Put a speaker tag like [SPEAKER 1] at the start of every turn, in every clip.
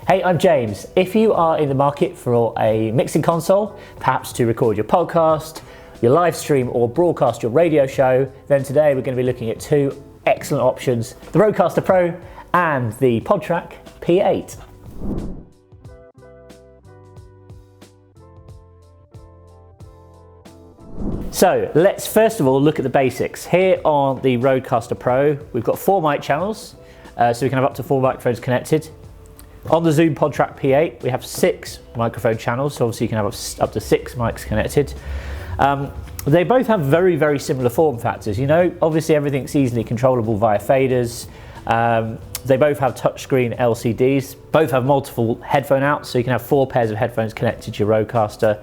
[SPEAKER 1] Hey, I'm James. If you are in the market for a mixing console, perhaps to record your podcast, your live stream or broadcast your radio show, then today we're going to be looking at two excellent options, the RØDECaster Pro and the PodTrak P8. So let's first of all look at the basics. Here on the RØDECaster Pro, we've got 4 mic channels, so we can have up to 4 microphones connected. On the Zoom PodTrak P8, we have 6 microphone channels, so obviously you can have up to 6 mics connected. They both have very, very similar form factors. You know, obviously everything's easily controllable via faders. They both have touchscreen LCDs, both have multiple headphone outs, so you can have 4 pairs of headphones connected to your RØDECaster,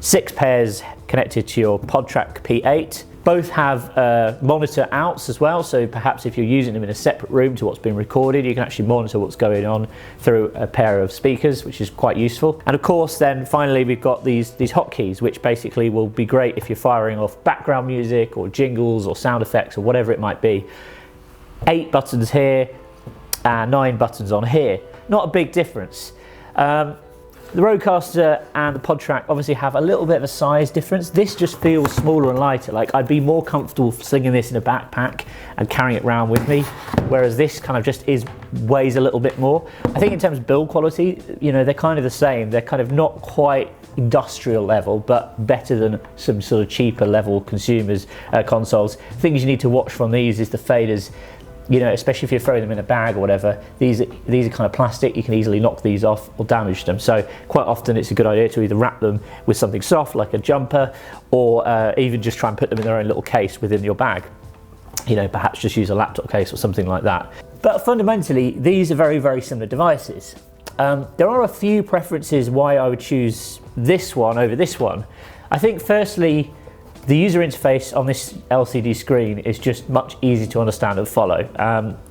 [SPEAKER 1] 6 pairs connected to your PodTrak P8. Both have monitor outs as well, so perhaps if you're using them in a separate room to what's been recorded, you can actually monitor what's going on through a pair of speakers, which is quite useful. And of course, then finally, we've got these hotkeys, which basically will be great if you're firing off background music or jingles or sound effects or whatever it might be. 8 buttons here and 9 buttons on here. Not a big difference. The RØDECaster and the PodTrak obviously have a little bit of a size difference. This just feels smaller and lighter. Like, I'd be more comfortable slinging this in a backpack and carrying it around with me, whereas this kind of just weighs a little bit more. I think in terms of build quality, you know, they're kind of the same. They're kind of not quite industrial level, but better than some sort of cheaper level consumers consoles. Things you need to watch from these is the faders. You know, especially if you're throwing them in a bag or whatever, these are kind of plastic. You can easily knock these off or damage them. So quite often it's a good idea to either wrap them with something soft like a jumper, or even just try and put them in their own little case within your bag. You know, perhaps just use a laptop case or something like that. But fundamentally, these are very, very similar devices. There are a few preferences why I would choose this one over this one. I think firstly, the user interface on this LCD screen is just much easier to understand and follow.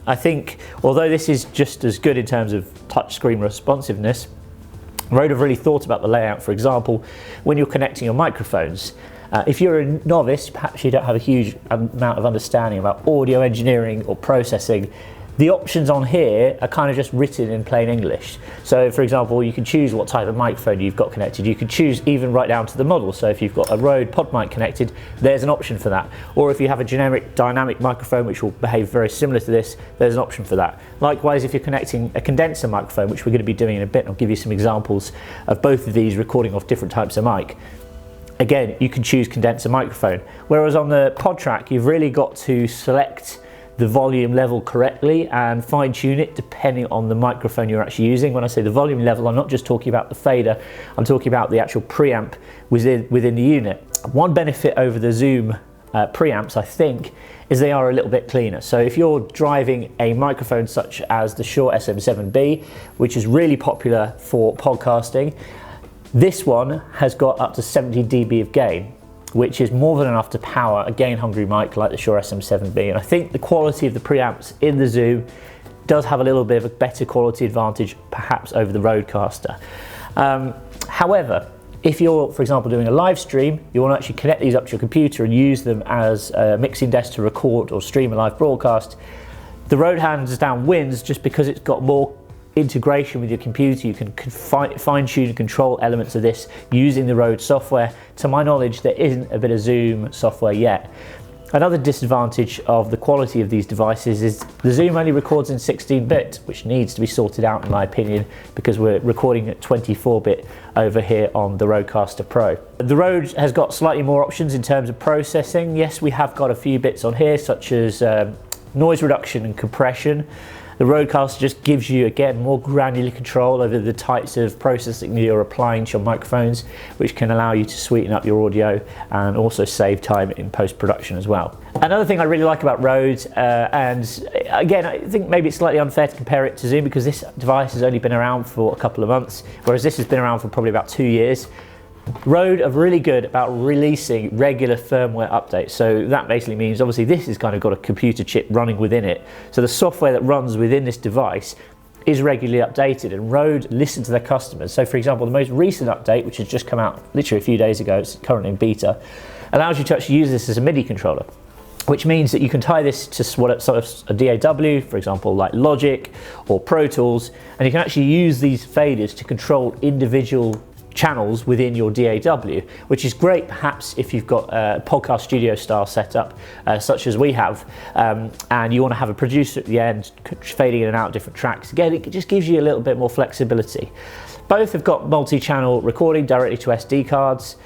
[SPEAKER 1] I think, although this is just as good in terms of touchscreen responsiveness, Rode have really thought about the layout. For example, when you're connecting your microphones, if you're a novice, perhaps you don't have a huge amount of understanding about audio engineering or processing, the options on here are kind of just written in plain English. So for example, you can choose what type of microphone you've got connected. You can choose even right down to the model. So if you've got a Rode Podmic connected, there's an option for that. Or if you have a generic dynamic microphone, which will behave very similar to this, there's an option for that. Likewise, if you're connecting a condenser microphone, which we're going to be doing in a bit, I'll give you some examples of both of these recording off different types of mic. Again, you can choose condenser microphone. Whereas on the PodTrak, you've really got to select the volume level correctly and fine tune it depending on the microphone you're actually using. When I say the volume level, I'm not just talking about the fader, I'm talking about the actual preamp within the unit. One benefit over the Zoom preamps, I think, is they are a little bit cleaner. So if you're driving a microphone such as the Shure SM7B, which is really popular for podcasting, this one has got up to 70 dB of gain, which is more than enough to power a gain-hungry mic like the Shure SM7B. And I think the quality of the preamps in the Zoom does have a little bit of a better quality advantage, perhaps over the RØDECaster. However, if you're, for example, doing a live stream, you want to actually connect these up to your computer and use them as a mixing desk to record or stream a live broadcast, the Rode hands down wins just because it's got more integration with your computer. You can fine-tune and control elements of this using the Rode software. To my knowledge, there isn't a bit of Zoom software yet. Another disadvantage of the quality of these devices is the Zoom only records in 16-bit, which needs to be sorted out in my opinion, because we're recording at 24-bit over here on the RØDECaster Pro. The Rode has got slightly more options in terms of processing. Yes, we have got a few bits on here, such as noise reduction and compression. The RØDECaster just gives you, again, more granular control over the types of processing that you're applying to your microphones, which can allow you to sweeten up your audio and also save time in post-production as well. Another thing I really like about Rode, and again, I think maybe it's slightly unfair to compare it to Zoom because this device has only been around for a couple of months, whereas this has been around for probably about 2 years. Rode are really good about releasing regular firmware updates. So that basically means, obviously, this has kind of got a computer chip running within it. So the software that runs within this device is regularly updated, and Rode listen to their customers. So for example, the most recent update, which has just come out literally a few days ago, it's currently in beta, allows you to actually use this as a MIDI controller. which means that you can tie this to sort of a DAW, for example, like Logic or Pro Tools, and you can actually use these faders to control individual channels within your DAW, which is great perhaps if you've got a podcast studio style setup such as we have, and you want to have a producer at the end fading in and out different tracks. Again, it just gives you a little bit more flexibility. Both have got multi-channel recording directly to SD cards.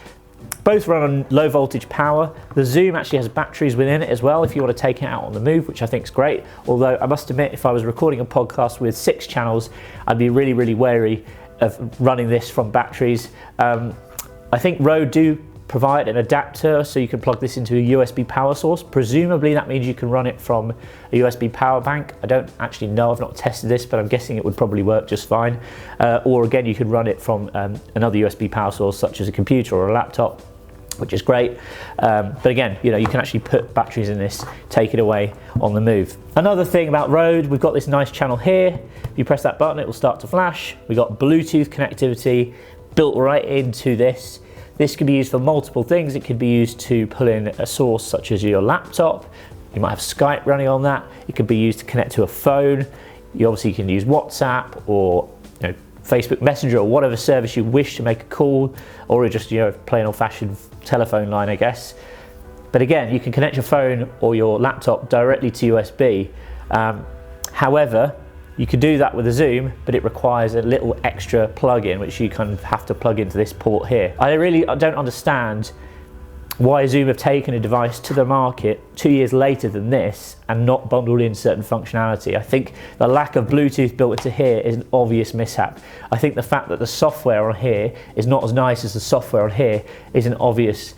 [SPEAKER 1] Both run on low voltage power. The Zoom actually has batteries within it as well if you want to take it out on the move, which I think is great. Although I must admit, if I was recording a podcast with 6 channels, I'd be really, really wary of running this from batteries. I think Rode do provide an adapter so you can plug this into a USB power source. Presumably that means you can run it from a USB power bank. I don't actually know, I've not tested this, but I'm guessing it would probably work just fine. Or again, you could run it from another USB power source such as a computer or a laptop, which is great. But again, you know, you can actually put batteries in this, take it away on the move. Another thing about Rode, we've got this nice channel here. If you press that button, it will start to flash. We've got Bluetooth connectivity built right into this. This can be used for multiple things. It could be used to pull in a source such as your laptop. You might have Skype running on that. It could be used to connect to a phone. You obviously can use WhatsApp or Facebook Messenger or whatever service you wish to make a call, or just plain old-fashioned telephone line, I guess. But again, you can connect your phone or your laptop directly to USB. However, you can do that with a Zoom, but it requires a little extra plug-in, which you kind of have to plug into this port here. I don't understand why Zoom have taken a device to the market 2 years later than this and not bundled in certain functionality. I think the lack of Bluetooth built into here is an obvious mishap. I think the fact that the software on here is not as nice as the software on here is an obvious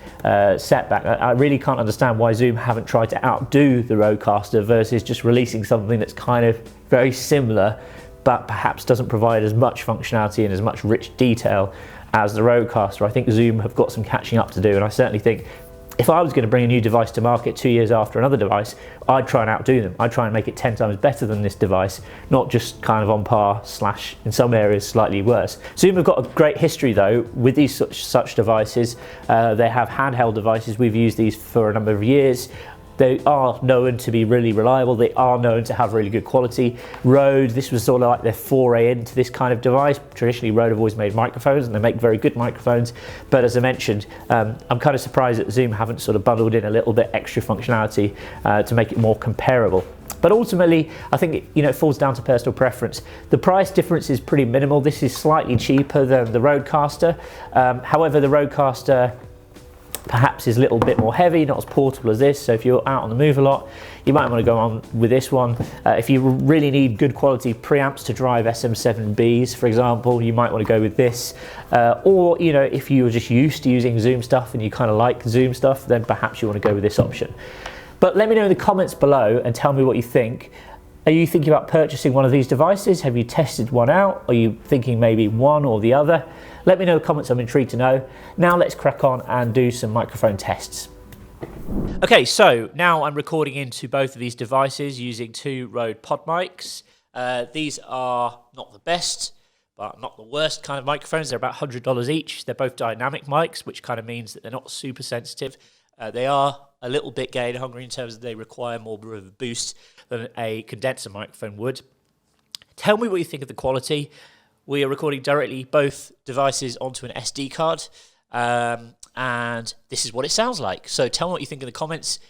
[SPEAKER 1] setback. I really can't understand why Zoom haven't tried to outdo the Rodecaster versus just releasing something that's kind of very similar, but perhaps doesn't provide as much functionality and as much rich detail as the Rodecaster. I think Zoom have got some catching up to do, and I certainly think if I was going to bring a new device to market 2 years after another device, I'd try and outdo them. I'd try and make it 10 times better than this device, not just kind of on par / in some areas slightly worse. Zoom have got a great history though with these such devices. They have handheld devices. We've used these for a number of years. They are known to be really reliable. They are known to have really good quality. Rode, this was sort of like their foray into this kind of device. Traditionally, Rode have always made microphones, and they make very good microphones. But as I mentioned, I'm kind of surprised that Zoom haven't sort of bundled in a little bit extra functionality to make it more comparable. But ultimately, I think it falls down to personal preference. The price difference is pretty minimal. This is slightly cheaper than the Rodecaster. However, the Rodecaster perhaps is a little bit more heavy, not as portable as this. So if you're out on the move a lot, you might want to go on with this one. If you really need good quality preamps to drive SM7Bs, for example, you might want to go with this. Or if you were just used to using Zoom stuff and you kind of like Zoom stuff, then perhaps you want to go with this option. But let me know in the comments below and tell me what you think. Are you thinking about purchasing one of these devices? Have you tested one out? Are you thinking maybe one or the other? Let me know in the comments, I'm intrigued to know. Now let's crack on and do some microphone tests. Okay, so now I'm recording into both of these devices using 2 Rode Podmics. These are not the best, but not the worst kind of microphones. They're about $100 each. They're both dynamic mics, which kind of means that they're not super sensitive. They are a little bit gain hungry in terms of they require more of a boost than a condenser microphone would. Tell me what you think of the quality. We are recording directly both devices onto an SD card, and this is what it sounds like. So tell me what you think in the comments.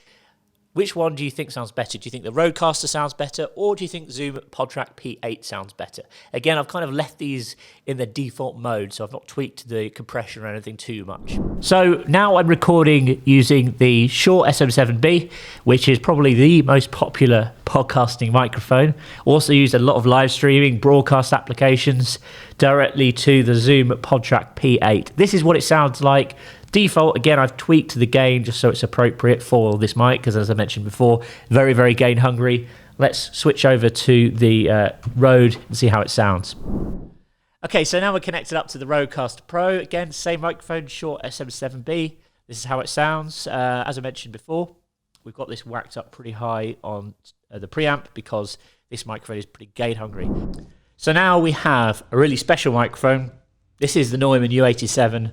[SPEAKER 1] Which one do you think sounds better? Do you think the Rodecaster sounds better, or do you think Zoom PodTrak P8 sounds better? Again, I've kind of left these in the default mode, so I've not tweaked the compression or anything too much. So now I'm recording using the Shure SM7B, which is probably the most popular podcasting microphone. Also used a lot of live streaming, broadcast applications directly to the Zoom PodTrak P8. This is what it sounds like. Default, again, I've tweaked the gain just so it's appropriate for this mic, because as I mentioned before, very, very gain hungry. Let's switch over to the Rode and see how it sounds. Okay, so now we're connected up to the Rodecaster Pro. Again, same microphone, Shure SM7B. This is how it sounds. As I mentioned before, we've got this whacked up pretty high on the preamp because this microphone is pretty gain hungry. So now we have a really special microphone. This is the Neumann U87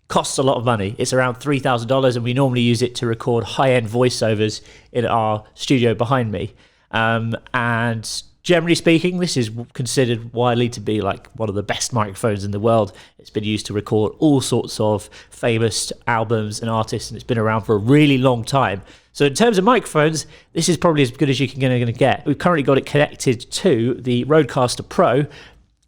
[SPEAKER 1] costs a lot of money. It's around $3,000, and we normally use it to record high-end voiceovers in our studio behind me. And generally speaking, this is considered widely to be like one of the best microphones in the world. It's been used to record all sorts of famous albums and artists, and it's been around for a really long time. So in terms of microphones, this is probably as good as you're going to get. We've currently got it connected to the RØDECaster Pro.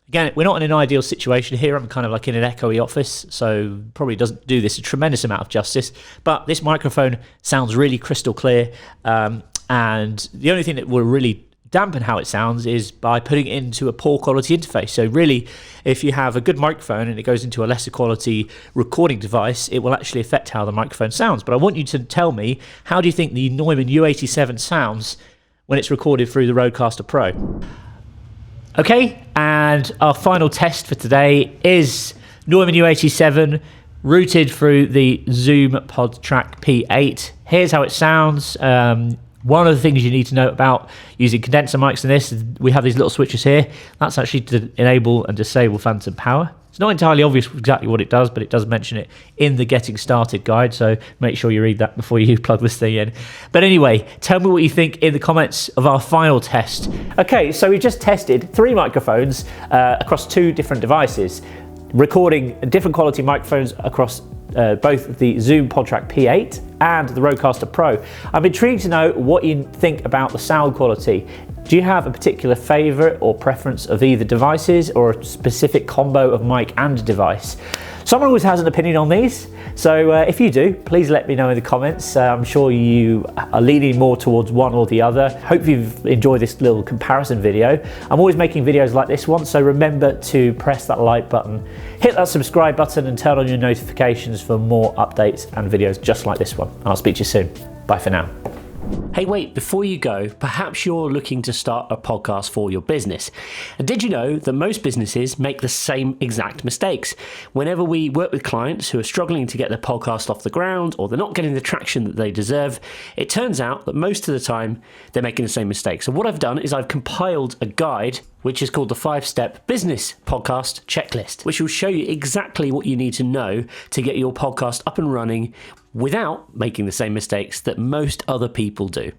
[SPEAKER 1] Again, we're not in an ideal situation here. I'm kind of like in an echoey office, so probably doesn't do this a tremendous amount of justice. But this microphone sounds really crystal clear. And the only thing that will really dampen how it sounds is by putting it into a poor quality interface. So really, if you have a good microphone and it goes into a lesser quality recording device, it will actually affect how the microphone sounds. But I want you to tell me, how do you think the Neumann U87 sounds when it's recorded through the RØDECaster Pro? Okay, and our final test for today is Neumann U87 routed through the Zoom PodTrak P8. Here's how it sounds. One of the things you need to know about using condenser mics in this is we have these little switches here. That's actually to enable and disable phantom power. It's not entirely obvious exactly what it does, but it does mention it in the Getting Started guide, so make sure you read that before you plug this thing in. But anyway, tell me what you think in the comments of our final test. Okay, so we just tested 3 microphones across 2 different devices, recording different quality microphones across both the Zoom PodTrak P8 and the RØDECaster Pro. I'm intrigued to know what you think about the sound quality. Do you have a particular favorite or preference of either devices or a specific combo of mic and device? Someone always has an opinion on these, so if you do, please let me know in the comments. I'm sure you are leaning more towards one or the other. Hope you've enjoyed this little comparison video. I'm always making videos like this one, so remember to press that like button, hit that subscribe button, and turn on your notifications for more updates and videos just like this one. I'll speak to you soon. Bye for now.
[SPEAKER 2] Hey, wait, before you go, perhaps you're looking to start a podcast for your business. And did you know that most businesses make the same exact mistakes? Whenever we work with clients who are struggling to get their podcast off the ground, or they're not getting the traction that they deserve, it turns out that most of the time they're making the same mistakes. So what I've done is I've compiled a guide which is called the 5-Step Business Podcast Checklist, which will show you exactly what you need to know to get your podcast up and running without making the same mistakes that most other people do.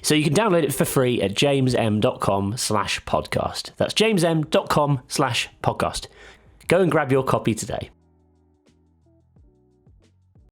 [SPEAKER 2] So you can download it for free at jamesm.com/podcast. That's jamesm.com/podcast. Go and grab your copy today.